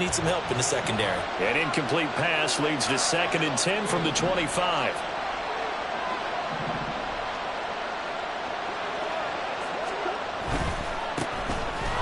need some help in the secondary. An incomplete pass leads to 2nd and 10 from the 25.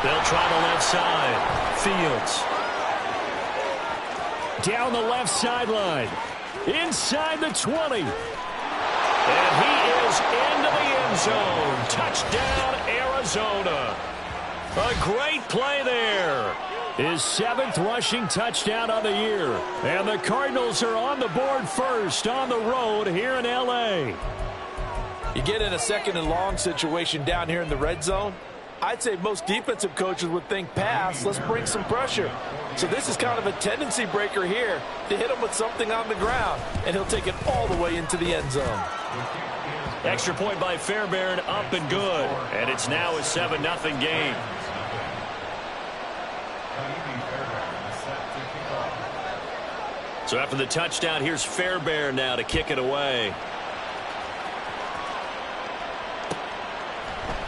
They'll try the left side. Fields. Down the left sideline. Inside the 20. And he is into the end zone. Touchdown, Arizona. A great play there. His 7th rushing touchdown on the year. And the Cardinals are on the board first on the road here in L.A. You get in a 2nd and long situation down here in the red zone. I'd say most defensive coaches would think pass. Let's bring some pressure. So this is kind of a tendency breaker here to hit him with something on the ground. And he'll take it all the way into the end zone. Extra point by Fairbairn, up and good. And it's now a 7-0 game. So after the touchdown, here's Fairbairn now to kick it away.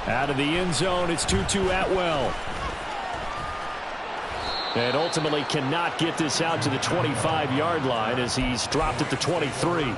Out of the end zone, it's Tutu Atwell. And ultimately cannot get this out to the 25-yard line as he's dropped at the 23.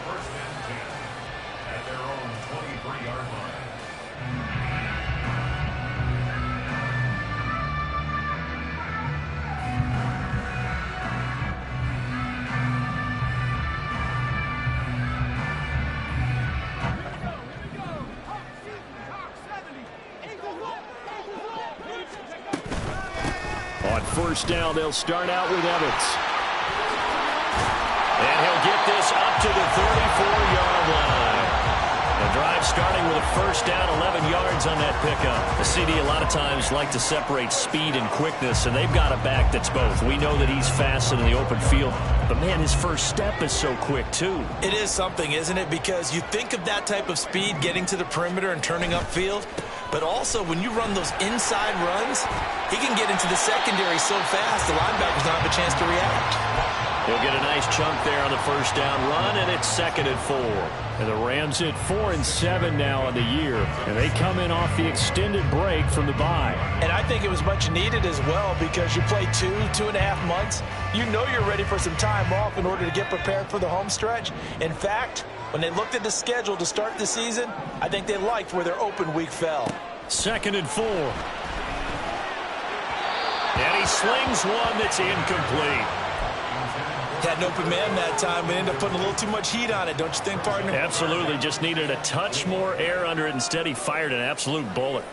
On first down, they'll start out with Evans. And he'll get this up to the 34-yard line. The drive starting with a first down, 11 yards on that pickup. The CD a lot of times like to separate speed and quickness, and they've got a back that's both. We know that he's fast in the open field, but man, his first step is so quick too. It is something, isn't it? Because you think of that type of speed getting to the perimeter and turning upfield, but also when you run those inside runs, he can get into the secondary so fast the linebackers don't have a chance to react. He'll get a nice chunk there on the first down run, and it's 2nd and 4. And the Rams at 4-7 now on the year, and they come in off the extended break from the bye. And I think it was much needed as well because you play 2.5 months. You know you're ready for some time off in order to get prepared for the home stretch. In fact, when they looked at the schedule to start the season, I think they liked where their open week fell. 2nd and 4. And he slings one that's incomplete. Had an open man that time, but ended up putting a little too much heat on it, don't you think, partner? Absolutely. Just needed a touch more air under it. Instead, he fired an absolute bullet.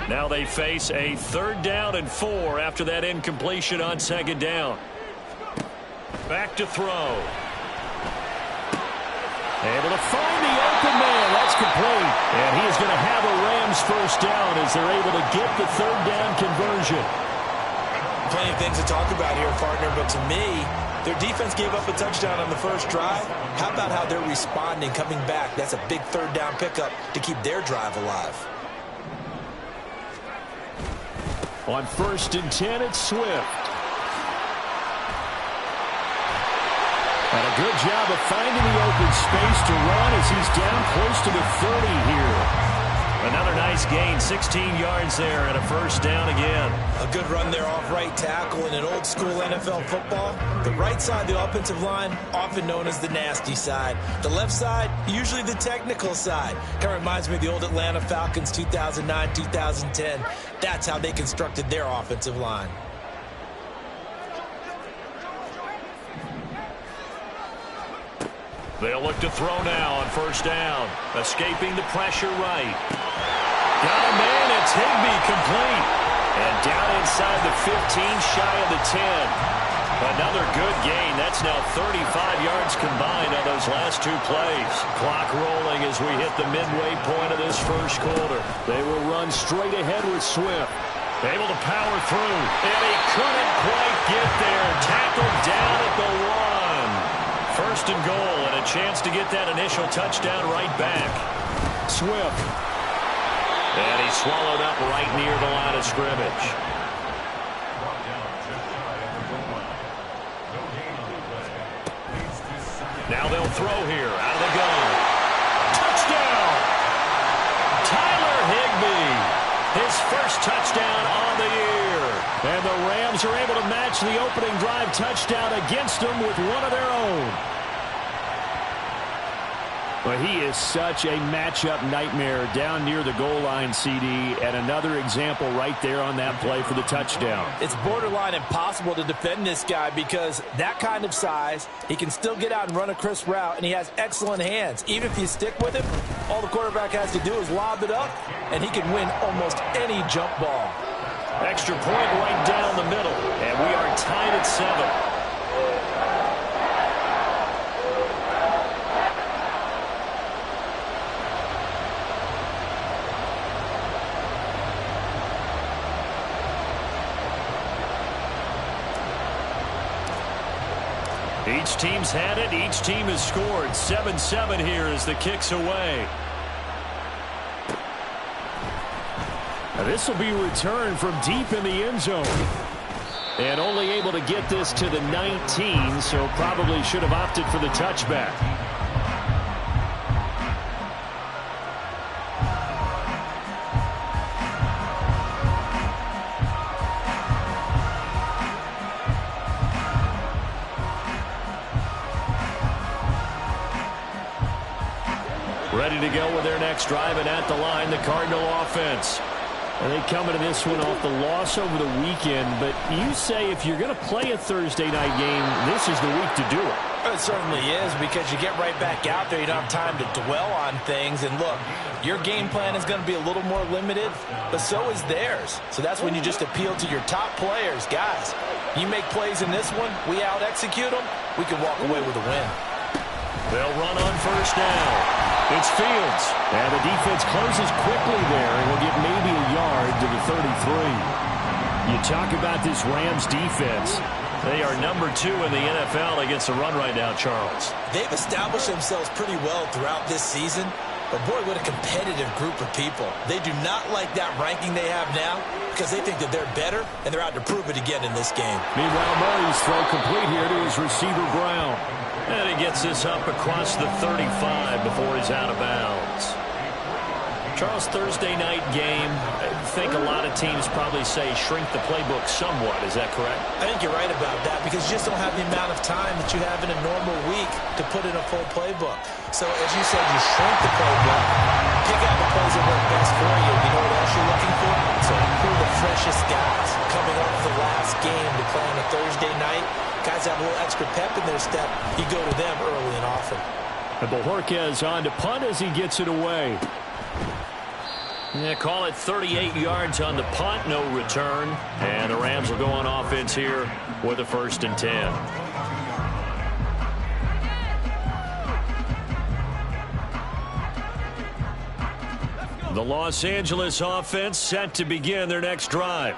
Now they face a 3rd down and 4 after that incompletion on 2nd down. Back to throw. Able to find the open man. That's complete. And he is going to have a Rams first down as they're able to get the 3rd down conversion. Plenty of things to talk about here, partner, but to me, their defense gave up a touchdown on the first drive. How about how they're responding, coming back? That's a big 3rd down pickup to keep their drive alive. On 1st and 10, it's Swift. And a good job of finding the open space to run as he's down close to the 30 here. Another nice gain, 16 yards there and a first down again. A good run there off right tackle in an old school NFL football. The right side of the offensive line, often known as the nasty side. The left side, usually the technical side. Kind of reminds me of the old Atlanta Falcons 2009, 2010. That's how they constructed their offensive line. They'll look to throw now on first down. Escaping the pressure right. Got a man, it's Higbee complete. And down inside the 15, shy of the 10. Another good gain. That's now 35 yards combined on those last 2 plays. Clock rolling as we hit the midway point of this first quarter. They will run straight ahead with Swift. Able to power through. And he couldn't quite get there. Tackled down at the 1. First and goal, and a chance to get that initial touchdown right back. Swift. And he's swallowed up right near the line of scrimmage. Now they'll throw here out of the gun. Touchdown! first touchdown on the year. And the Rams are able to match the opening drive touchdown against them with one of their own. But he is such a matchup nightmare down near the goal line, CD, and another example right there on that play for the touchdown. It's borderline impossible to defend this guy because that kind of size, he can still get out and run a crisp route, and he has excellent hands. Even if you stick with him, all the quarterback has to do is lob it up, and he can win almost any jump ball. Extra point right down the middle, and we are tied at 7. Each team's had it. Each team has scored. 7-7 here as the kick's away. Now this will be returned from deep in the end zone. And only able to get this to the 19, so probably should have opted for the touchback. Ready to go with their next drive, and at the line, the Cardinal offense. And they come into this one off the loss over the weekend, but you say if you're going to play a Thursday night game, this is the week to do it. It certainly is, because you get right back out there. You don't have time to dwell on things. And look, your game plan is going to be a little more limited, but so is theirs. So that's when you just appeal to your top players. Guys, you make plays in this one, we out-execute them, we can walk away with a win. They'll run on first down. It's Fields. And the defense closes quickly there and will get maybe a yard to the 33. You talk about this Rams defense. They are number 2 in the NFL against the run right now, Charles. They've established themselves pretty well throughout this season. But, boy, what a competitive group of people. They do not like that ranking they have now because they think that they're better, and they're out to prove it again in this game. Meanwhile, Murray's throw complete here to his receiver, Brown. And he gets this up across the 35 before he's out of bounds. Charles, Thursday night game, I think a lot of teams probably say shrink the playbook somewhat. Is that correct? I think you're right about that because you just don't have the amount of time that you have in a normal week to put in a full playbook. So, as you said, you shrink the playbook, pick out the plays that work best for you. You know what else you're looking for? So, who are the freshest guys coming off the last game to play on a Thursday night? Guys have a little extra pep in their step. You go to them early and often. And Bojorquez on to punt as he gets it away. Yeah, call it 38 yards on the punt, no return. And the Rams will go on offense here with a 1st and 10. The Los Angeles offense set to begin their next drive.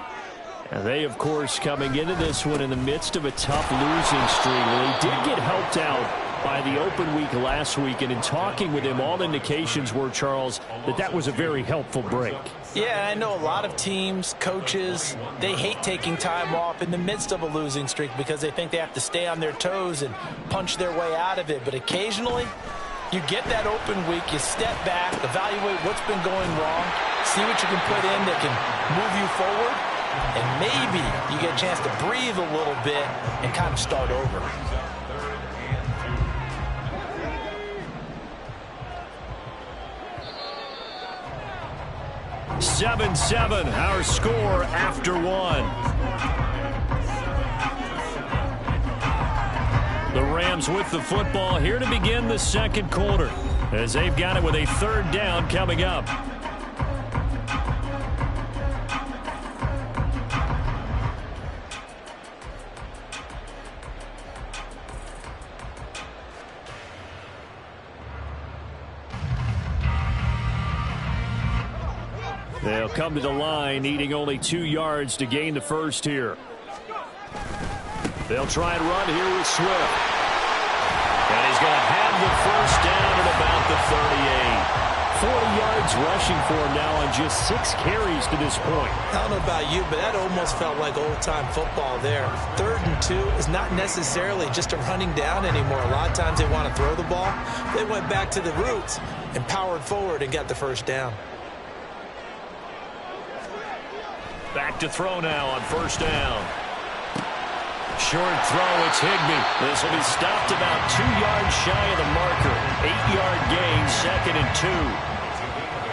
And they, of course, coming into this one in the midst of a tough losing streak. Well, they did get helped out by the open week last week, and in talking with him, all indications were, Charles, that was a very helpful break. Yeah, I know a lot of teams, coaches, they hate taking time off in the midst of a losing streak because they think they have to stay on their toes and punch their way out of it. But occasionally, you get that open week, you step back, evaluate what's been going wrong, see what you can put in that can move you forward, and maybe you get a chance to breathe a little bit and kind of start over. Seven, our score after 1. The Rams with the football here to begin the second quarter as they've got it with a 3rd down coming up. They'll come to the line, needing only 2 yards to gain the first here. They'll try and run here with Swift. And he's going to have the first down at about the 38. 40 yards rushing for him now on just 6 carries to this point. I don't know about you, but that almost felt like old-time football there. 3rd and 2 is not necessarily just a running down anymore. A lot of times they want to throw the ball. They went back to the roots and powered forward and got the first down. Back to throw now on first down. Short throw, it's Higbee. This will be stopped about 2 yards shy of the marker. 8-yard gain, 2nd and 2.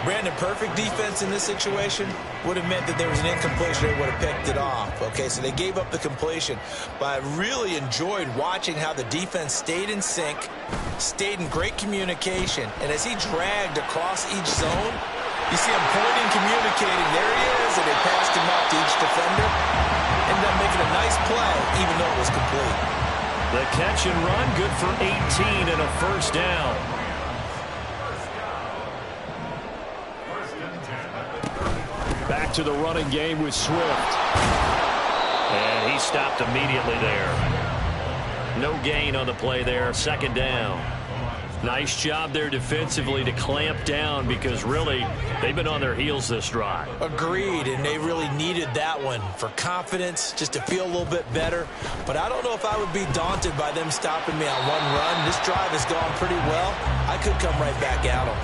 Brandon, perfect defense in this situation would have meant that there was an incompletion. They would have picked it off. Okay, so they gave up the completion. But I really enjoyed watching how the defense stayed in sync, stayed in great communication. And as he dragged across each zone, you see him pointing, communicating. There he is, and they passed him out to each defender. Ended up making a nice play, even though it was complete. The catch and run, good for 18 and a first down. Back to the running game with Swift. And he stopped immediately there. No gain on the play there, 2nd down. Nice job there defensively to clamp down because really they've been on their heels this drive. Agreed, and they really needed that one for confidence, just to feel a little bit better. But I don't know if I would be daunted by them stopping me on one run. This drive has gone pretty well. I could come right back at them.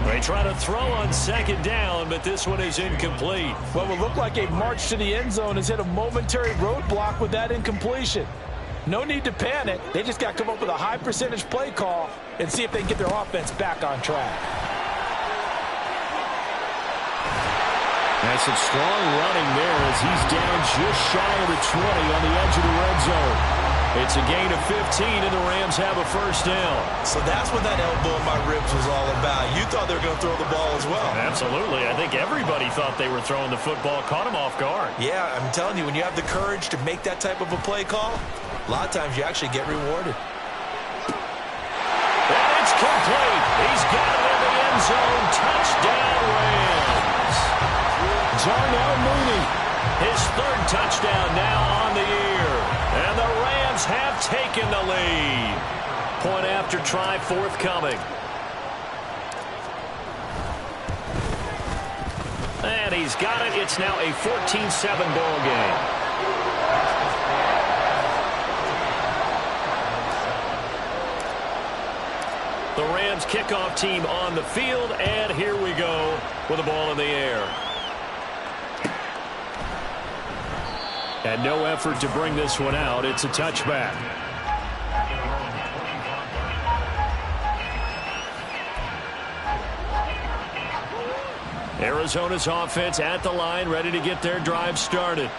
They try to throw on 2nd down, but this one is incomplete. What would look like a march to the end zone has hit a momentary roadblock with that incompletion. No need to panic. They just got to come up with a high percentage play call and see if they can get their offense back on track. That's some strong running there as he's down just shy of the 20 on the edge of the red zone. It's a gain of 15, and the Rams have a first down. So that's what that elbow in my ribs was all about. You thought they were going to throw the ball as well. Absolutely. I think everybody thought they were throwing the football, caught him off guard. Yeah, I'm telling you, when you have the courage to make that type of a play call, a lot of times you actually get rewarded. And it's complete. He's got it in the end zone. Touchdown, Rams. Darnell Mooney, his 3rd touchdown now on the year. And the Rams have taken the lead. Point after try forthcoming. And he's got it. It's now a 14-7 ball game. The Rams kickoff team on the field, and here we go with the ball in the air. And no effort to bring this one out. It's a touchback. Arizona's offense at the line, ready to get their drive started.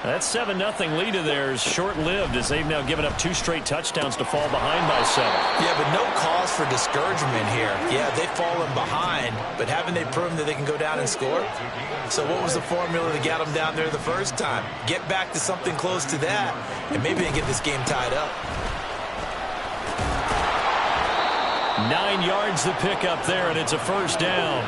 That 7-0 lead of theirs short-lived as they've now given up 2 straight touchdowns to fall behind by 7. Yeah, but no cause for discouragement here. Yeah, they've fallen behind, but haven't they proven that they can go down and score? So what was the formula that got them down there the first time? Get back to something close to that, and maybe they get this game tied up. 9 yards to pick up there, and it's a first down.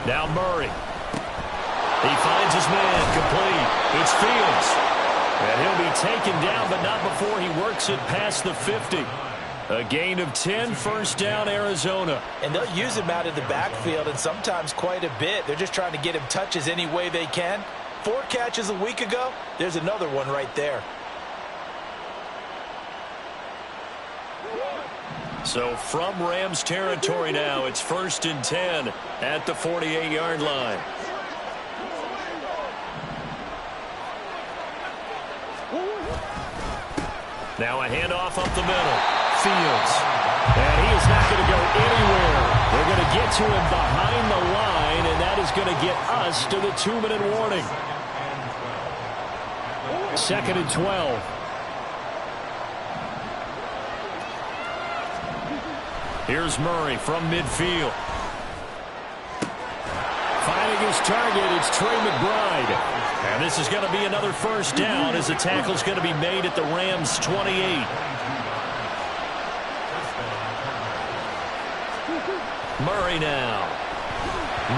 Now Murray. He finds his man, complete. It's Fields. And he'll be taken down, but not before he works it past the 50. A gain of 10, first down, Arizona. And they'll use him out of the backfield, and sometimes quite a bit. They're just trying to get him touches any way they can. 4 catches a week ago, there's another one right there. So from Rams territory now, it's 1st and 10 at the 48-yard line. Now a handoff up the middle. Fields. And he is not going to go anywhere. They're going to get to him behind the line, and that is going to get us to the 2-minute warning. 2nd and 12. Here's Murray from midfield. Finding his target, it's Trey McBride. And this is going to be another first down as the tackle's going to be made at the Rams' 28. Murray now.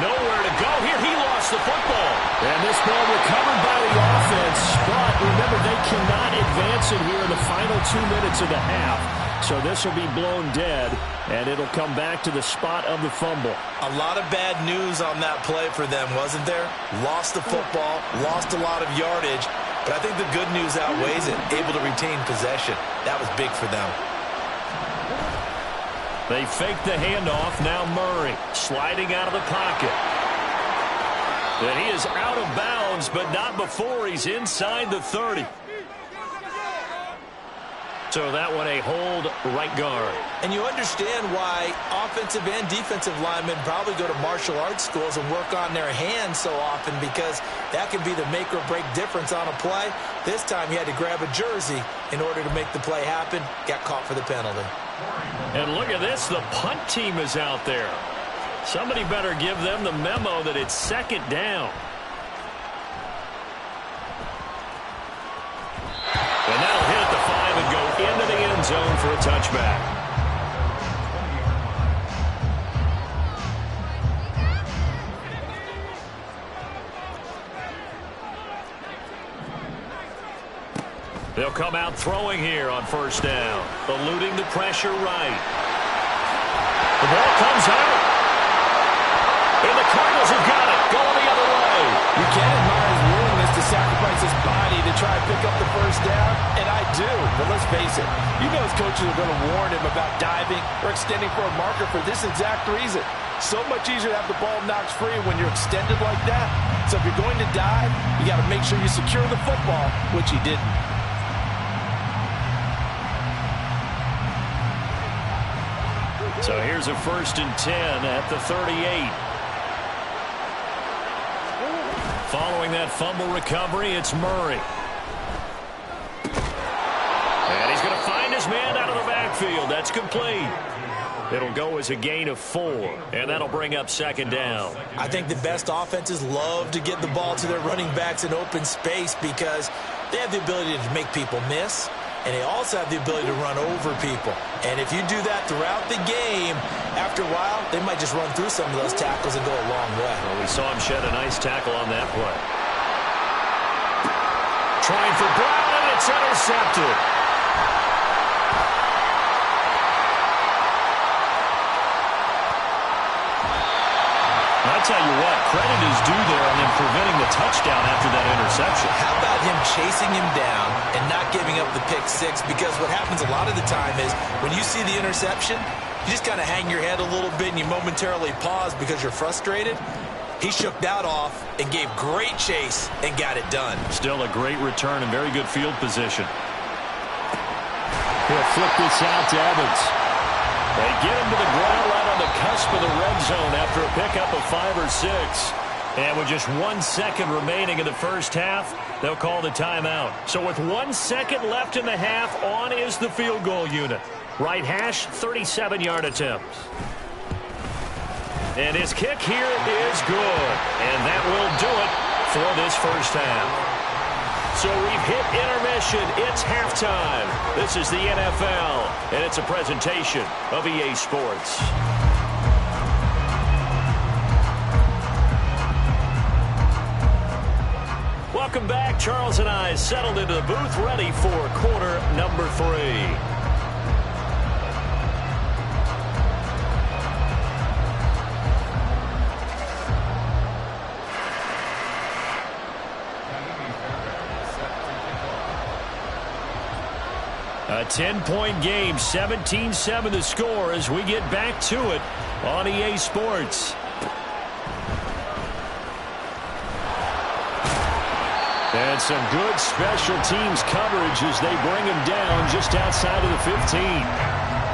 Nowhere to go here. He lost the football. And this ball recovered by the offense. But remember, they cannot advance it here in the final 2 minutes of the half. So this will be blown dead, and it'll come back to the spot of the fumble. A lot of bad news on that play for them, wasn't there? Lost the football, lost a lot of yardage, but I think the good news outweighs it. Able to retain possession. That was big for them. They fake the handoff. Now Murray sliding out of the pocket. And he is out of bounds, but not before he's inside the 30. So that one a hold right guard. And you understand why offensive and defensive linemen probably go to martial arts schools and work on their hands so often, because that can be the make or break difference on a play. This time he had to grab a jersey in order to make the play happen. Got caught for the penalty. And look at this. The punt team is out there. Somebody better give them the memo that it's second down. And that'll hit at the 5 and go into the end zone for a touchback. They'll come out throwing here on first down. Eluding the pressure right. The ball comes out. And the Cardinals have got it. Going the other way. You can't admire his willingness to sacrifice his body to try and pick up the first down, and I do. But let's face it, you know his coaches are going to warn him about diving or extending for a marker for this exact reason. So much easier to have the ball knocked free when you're extended like that. So if you're going to dive, you got to make sure you secure the football, which he didn't. So here's a 1st and 10 at the 38. Following that fumble recovery, it's Murray. And he's going to find his man out of the backfield. That's complete. It'll go as a gain of 4, and that'll bring up second down. I think the best offenses love to get the ball to their running backs in open space because they have the ability to make people miss, and they also have the ability to run over people. And if you do that throughout the game, after a while, they might just run through some of those tackles and go a long way. Well, we saw him shed a nice tackle on that play. Trying for Brown, and it's intercepted. I tell you what, credit is due there on him preventing the touchdown after that interception. How about him chasing him down and not giving up the pick six? Because what happens a lot of the time is when you see the interception, you just kind of hang your head a little bit and you momentarily pause because you're frustrated. He shook that off and gave great chase and got it done. Still a great return and very good field position. He'll flip this out to Evans. They get him to the ground right on the cusp of the red zone after a pickup of 5 or 6. And with just 1 second remaining in the first half, they'll call the timeout. So with 1 second left in the half, on is the field goal unit. Right hash, 37-yard attempt. And his kick here is good. And that will do it for this first half. So we've hit intermission. It's halftime. This is the NFL, and it's a presentation of EA Sports. Welcome back. Charles and I settled into the booth, ready for quarter number 3. A 10-point game, 17-7 the score as we get back to it on EA Sports. And some good special teams coverage as they bring him down just outside of the 15.